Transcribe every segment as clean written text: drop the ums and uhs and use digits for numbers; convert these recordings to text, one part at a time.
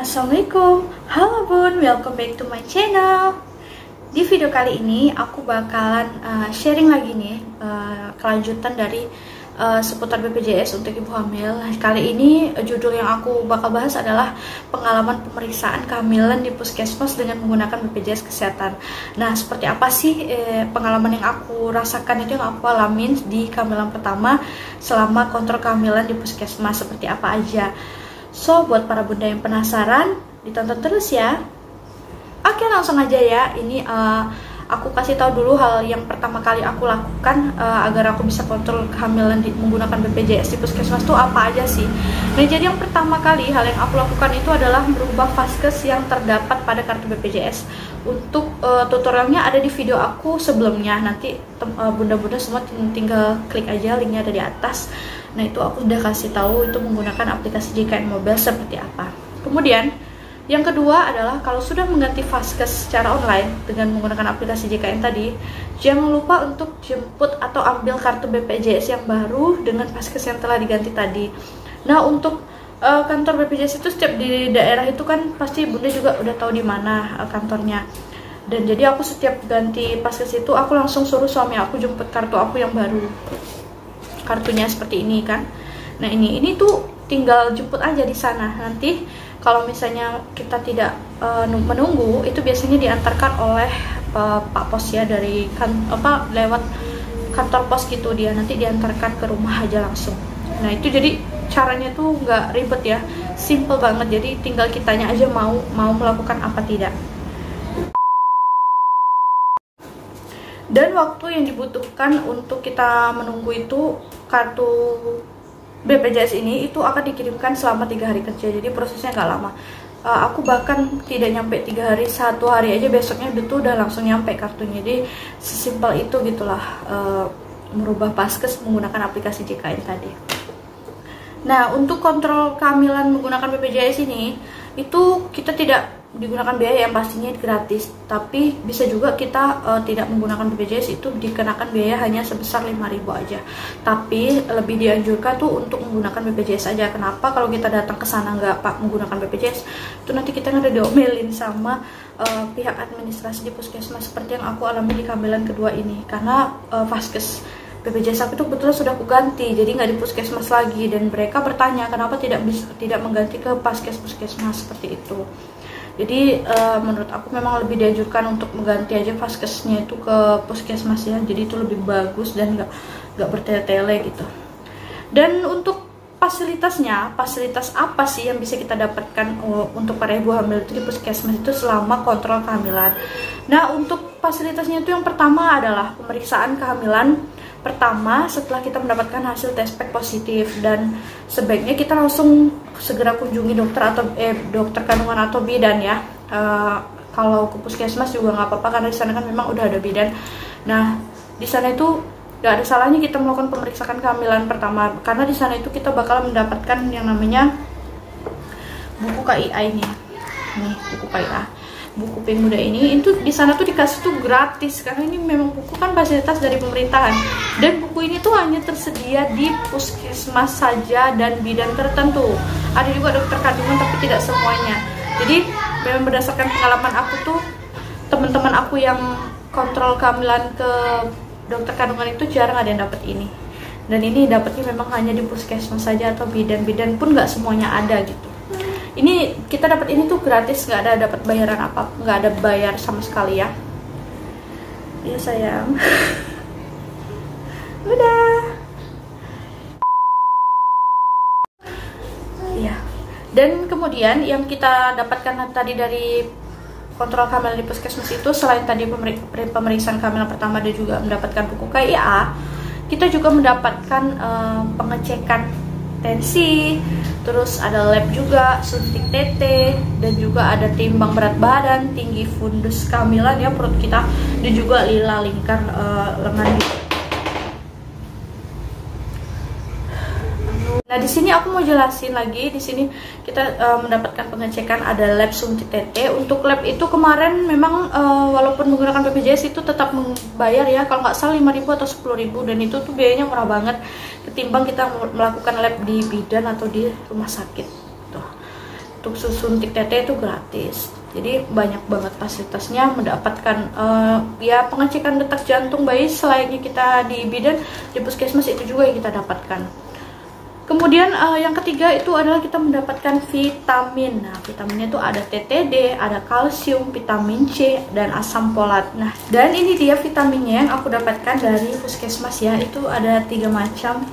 Assalamualaikum, halo bun, welcome back to my channel. Di video kali ini aku bakalan sharing lagi nih kelanjutan dari seputar BPJS untuk ibu hamil. Kali ini judul yang aku bakal bahas adalah pengalaman pemeriksaan kehamilan di puskesmas dengan menggunakan BPJS Kesehatan. Nah, seperti apa sih pengalaman yang aku rasakan itu, yang aku alamin di kehamilan pertama selama kontrol kehamilan di puskesmas, seperti apa aja. So, buat para bunda yang penasaran, ditonton terus ya. Oke, langsung aja ya. Ini aku kasih tahu dulu hal yang pertama kali aku lakukan agar aku bisa kontrol kehamilan menggunakan BPJS di puskesmas itu apa aja sih. Nah, jadi yang pertama kali hal yang aku lakukan itu adalah merubah vaskes yang terdapat pada kartu BPJS. Untuk tutorialnya ada di video aku sebelumnya. Nanti bunda-bunda semua tinggal klik aja, linknya ada di atas. Nah, itu aku udah kasih tahu itu menggunakan aplikasi JKN Mobile seperti apa. Kemudian yang kedua adalah kalau sudah mengganti vaskes secara online dengan menggunakan aplikasi JKN tadi, jangan lupa untuk jemput atau ambil kartu BPJS yang baru dengan vaskes yang telah diganti tadi. Nah, untuk kantor BPJS itu setiap di daerah itu kan pasti bunda juga udah tahu di mana kantornya. Dan jadi aku setiap ganti vaskes itu aku langsung suruh suami aku jemput kartu aku yang baru. Kartunya seperti ini kan. Nah, ini tuh tinggal jemput aja di sana. Nanti kalau misalnya kita tidak menunggu, itu biasanya diantarkan oleh Pak Pos ya, dari lewat kantor pos gitu, dia nanti diantarkan ke rumah aja langsung. Nah, itu jadi caranya tuh nggak ribet ya, simple banget. Jadi tinggal kitanya aja mau melakukan apa tidak. Dan waktu yang dibutuhkan untuk kita menunggu itu, kartu BPJS ini itu akan dikirimkan selama 3 hari kerja. Jadi prosesnya nggak lama. Aku bahkan tidak nyampe 3 hari, 1 hari aja besoknya itu udah langsung nyampe kartunya. Jadi sesimpel itu gitulah merubah vaskes menggunakan aplikasi JKN tadi. Nah, untuk kontrol kehamilan menggunakan BPJS ini, itu kita tidak digunakan biaya yang pastinya gratis, tapi bisa juga kita tidak menggunakan BPJS, itu dikenakan biaya hanya sebesar 5.000 aja. Tapi lebih dianjurkan tuh untuk menggunakan BPJS aja. Kenapa? Kalau kita datang ke sana nggak menggunakan BPJS, itu nanti kita nggak diomelin sama pihak administrasi di puskesmas seperti yang aku alami di kehamilan kedua ini. Karena vaskes BPJS aku itu kebetulan sudah aku ganti, jadi nggak di puskesmas lagi, dan mereka bertanya kenapa tidak mengganti ke puskesmas seperti itu. Jadi menurut aku memang lebih dianjurkan untuk mengganti aja vaskesnya itu ke puskesmas ya. Jadi itu lebih bagus dan nggak bertele-tele gitu. Dan untuk fasilitasnya, fasilitas apa sih yang bisa kita dapatkan untuk para ibu hamil itu di puskesmas itu selama kontrol kehamilan? Nah, untuk fasilitasnya itu yang pertama adalah pemeriksaan kehamilan pertama setelah kita mendapatkan hasil tes pack positif, dan sebaiknya kita langsung segera kunjungi dokter atau dokter kandungan atau bidan ya. Kalau ke puskesmas juga nggak apa-apa karena di sana kan memang udah ada bidan. Nah, di sana itu nggak ada salahnya kita melakukan pemeriksaan kehamilan pertama, karena di sana itu kita bakal mendapatkan yang namanya buku KIA ini. Nih, buku KIA. Buku Pemuda ini itu di sana tuh dikasih tuh gratis, karena ini memang buku kan fasilitas dari pemerintahan, dan buku ini tuh hanya tersedia di puskesmas saja dan bidan tertentu. Ada juga dokter kandungan tapi tidak semuanya. Jadi memang berdasarkan pengalaman aku tuh, teman-teman aku yang kontrol kehamilan ke dokter kandungan itu jarang ada yang dapat ini. Dan ini dapatnya memang hanya di puskesmas saja atau bidan pun nggak semuanya ada gitu. Ini kita dapat ini tuh gratis, nggak ada dapat bayaran apa, nggak ada bayar sama sekali ya. Iya sayang. Udah. Iya. Dan kemudian yang kita dapatkan tadi dari kontrol kehamilan di puskesmas itu, selain tadi pemeriksaan kehamilan pertama, dia juga mendapatkan buku KIA. Kita juga mendapatkan pengecekan tensi, terus ada lab juga, suntik TT, dan juga ada timbang berat badan, tinggi fundus kehamilan ya perut kita, dan juga lila lingkar lengan gitu. Nah di sini aku mau jelasin lagi, di sini kita mendapatkan pengecekan ada lab suntik TT. Untuk lab itu kemarin memang walaupun menggunakan BPJS itu tetap membayar ya, kalau nggak salah 5.000 atau 10.000, dan itu tuh biayanya murah banget ketimbang kita melakukan lab di bidan atau di rumah sakit. Tuh. Untuk suntik TT itu gratis. Jadi banyak banget fasilitasnya, mendapatkan ya pengecekan detak jantung bayi selayaknya kita di bidan, di puskesmas itu juga yang kita dapatkan. Kemudian yang ketiga itu adalah kita mendapatkan vitamin. Nah, vitaminnya itu ada TTD, ada kalsium, vitamin C, dan asam folat. Nah, dan ini dia vitaminnya yang aku dapatkan dari puskesmas ya. Itu ada 3 macam,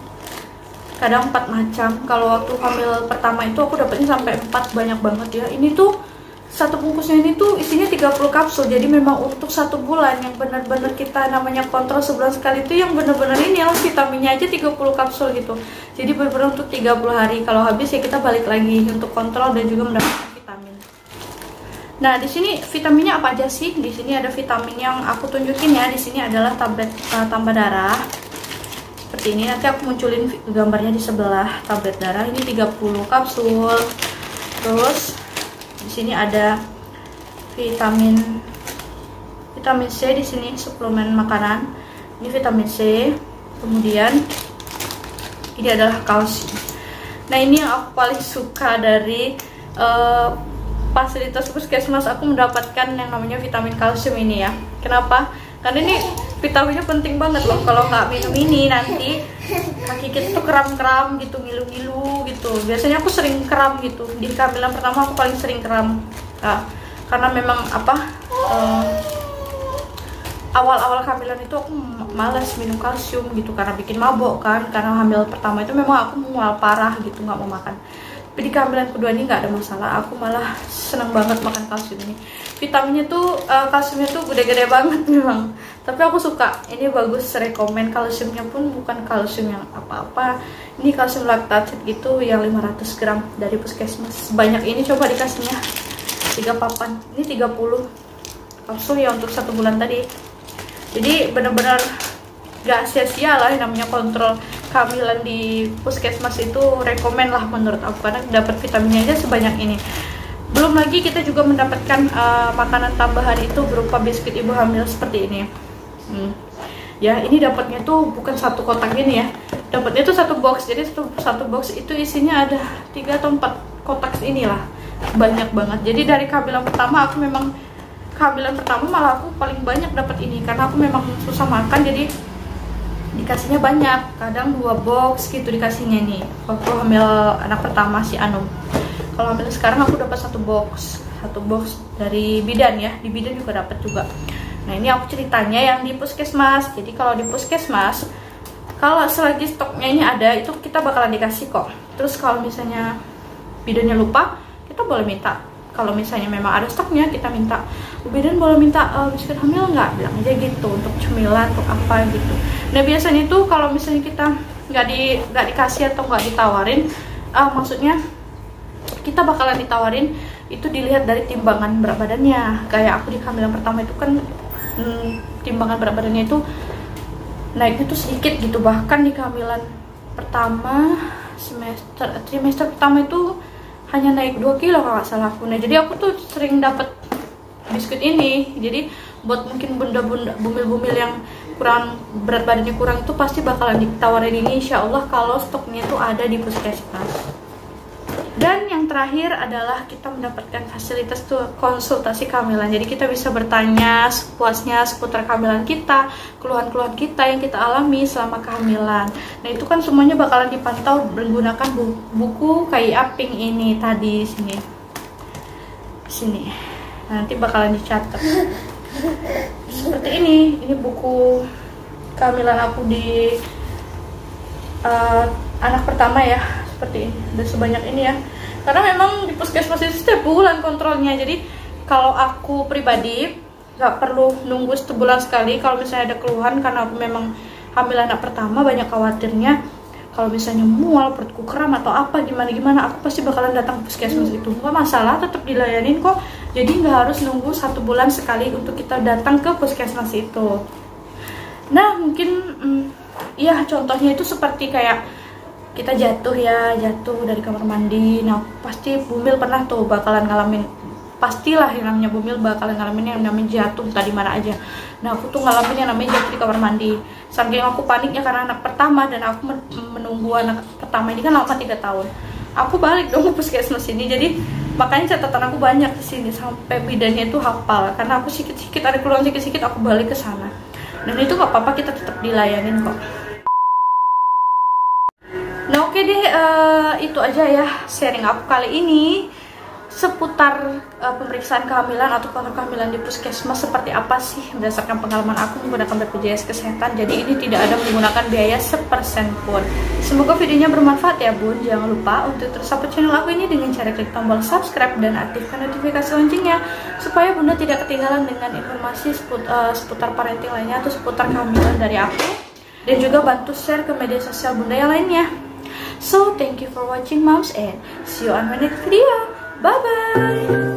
kadang 4 macam. Kalau waktu hamil pertama itu aku dapatnya sampai 4, banyak banget ya. Ini tuh satu bungkusnya ini tuh isinya 30 kapsul. Jadi memang untuk 1 bulan yang benar-benar kita namanya kontrol sebulan sekali itu yang benar-benar ini ya, vitaminnya aja 30 kapsul gitu. Jadi benar-benar untuk 30 hari. Kalau habis ya kita balik lagi untuk kontrol dan juga mendapatkan vitamin. Nah, di sini vitaminnya apa aja sih? Di sini ada vitamin yang aku tunjukin ya. Di sini adalah tablet tambah darah. Seperti ini, nanti aku munculin gambarnya di sebelah tablet darah. Ini 30 kapsul. Terus di sini ada vitamin C, di sini suplemen makanan. Ini vitamin C. Kemudian ini adalah kalsium. Nah, ini yang aku paling suka dari fasilitas puskesmas. Aku mendapatkan yang namanya vitamin kalsium ini ya. Kenapa? Karena ini vitaminnya penting banget loh. Kalau nggak minum ini nanti kaki kita tuh kram-kram gitu, ngilu-ngilu gitu. Biasanya aku sering kram gitu. Di kehamilan pertama aku paling sering kram. Nah, karena memang awal-awal kehamilan itu aku malas minum kalsium gitu karena bikin mabok kan. Karena hamil pertama itu memang aku mual parah gitu, nggak mau makan. Tapi di kehamilan kedua ini nggak ada masalah. Aku malah seneng banget makan kalsium ini. Vitaminnya tuh kalsiumnya tuh gede-gede banget memang. Tapi aku suka. Ini bagus, rekomen. Kalsiumnya pun bukan kalsium yang apa-apa. Ini kalsium laktat gitu yang 500 gram dari puskesmas. Banyak ini coba dikasihnya 3 papan. Ini 30 kapsul ya untuk 1 bulan tadi. Jadi benar-benar gak sia-sia lah yang namanya kontrol kehamilan di puskesmas itu, rekomen lah menurut aku karena dapat vitaminnya aja sebanyak ini. Belum lagi kita juga mendapatkan makanan tambahan itu berupa biskuit ibu hamil seperti ini. Ya, ini dapatnya tuh bukan 1 kotak ini ya. Dapatnya tuh 1 box. Jadi satu box itu isinya ada 3 atau 4 kotak inilah. Banyak banget. Jadi dari kehamilan pertama aku memang malah aku paling banyak dapat ini karena aku memang susah makan, jadi dikasihnya banyak. Kadang 2 box gitu dikasihnya nih. Waktu hamil anak pertama si Anum. Kalau hamil sekarang aku dapat 1 box dari bidan ya. Di bidan juga dapat juga. Nah, ini aku ceritanya yang di puskesmas. Jadi kalau di puskesmas, kalau selagi stoknya ini ada, itu kita bakalan dikasih kok. Terus kalau misalnya bidannya lupa, kita boleh minta. Kalau misalnya memang ada stoknya, kita minta. Bidan boleh minta biskuit hamil nggak? Bilang aja gitu, untuk cemilan, untuk apa gitu. Nah, biasanya itu kalau misalnya kita nggak dikasih atau nggak ditawarin, maksudnya kita bakalan ditawarin, itu dilihat dari timbangan berat badannya. Kayak aku di kehamilan pertama itu kan timbangan berat badannya itu naiknya tuh sedikit gitu. Bahkan di kehamilan pertama trimester pertama itu hanya naik 2 kilo kalau nggak salah aku. Nah, jadi aku tuh sering dapat biskuit ini. Jadi buat mungkin bunda-bunda bumil-bumil yang kurang berat badannya kurang itu pasti bakalan ditawarin ini, insya Allah kalau stoknya itu ada di puskesmas. Dan yang yang terakhir adalah kita mendapatkan fasilitas tuh konsultasi kehamilan. Jadi kita bisa bertanya sepuasnya seputar kehamilan kita, keluhan-keluhan kita yang kita alami selama kehamilan. Nah itu kan semuanya bakalan dipantau menggunakan buku KIA Pink ini tadi sini. Nanti bakalan dicatat. Seperti ini buku kehamilan aku di anak pertama ya, seperti ini. Udah sebanyak ini ya. Karena memang di puskesmas itu setiap bulan kontrolnya. Jadi kalau aku pribadi nggak perlu nunggu sebulan sekali. Kalau misalnya ada keluhan karena aku memang hamil anak pertama, banyak khawatirnya kalau misalnya mual, perutku kram atau apa gimana, aku pasti bakalan datang ke puskesmas itu. Nggak masalah, tetap dilayanin kok. Jadi nggak harus nunggu 1 bulan sekali untuk kita datang ke puskesmas itu. Nah mungkin ya contohnya itu seperti kayak kita jatuh dari kamar mandi. Nah pasti Bumil pernah tuh bakalan ngalamin, pastilah yang namanya Bumil bakalan ngalamin yang namanya jatuh tadi mana aja. Nah aku tuh ngalamin yang namanya jatuh di kamar mandi. Saking aku paniknya karena anak pertama, dan aku menunggu anak pertama ini kan lama 3 tahun. Aku balik dong ke puskesmas ini. Jadi makanya catatan aku banyak di sini sampai bidannya itu hafal. Karena aku sikit-sikit ada keluhan sikit-sikit aku balik ke sana. Dan itu gak apa-apa, kita tetap dilayanin kok. Nah oke deh, itu aja ya sharing aku kali ini seputar pemeriksaan kehamilan atau kontrol kehamilan di puskesmas seperti apa sih berdasarkan pengalaman aku menggunakan BPJS Kesehatan. Jadi ini tidak ada menggunakan biaya sepersen pun. Semoga videonya bermanfaat ya bun. Jangan lupa untuk terus support channel aku ini dengan cara klik tombol subscribe dan aktifkan notifikasi loncengnya supaya bunda tidak ketinggalan dengan informasi seputar parenting lainnya atau seputar kehamilan dari aku, dan juga bantu share ke media sosial bunda yang lainnya. So thank you for watching moms, and see you on my next video. Bye bye.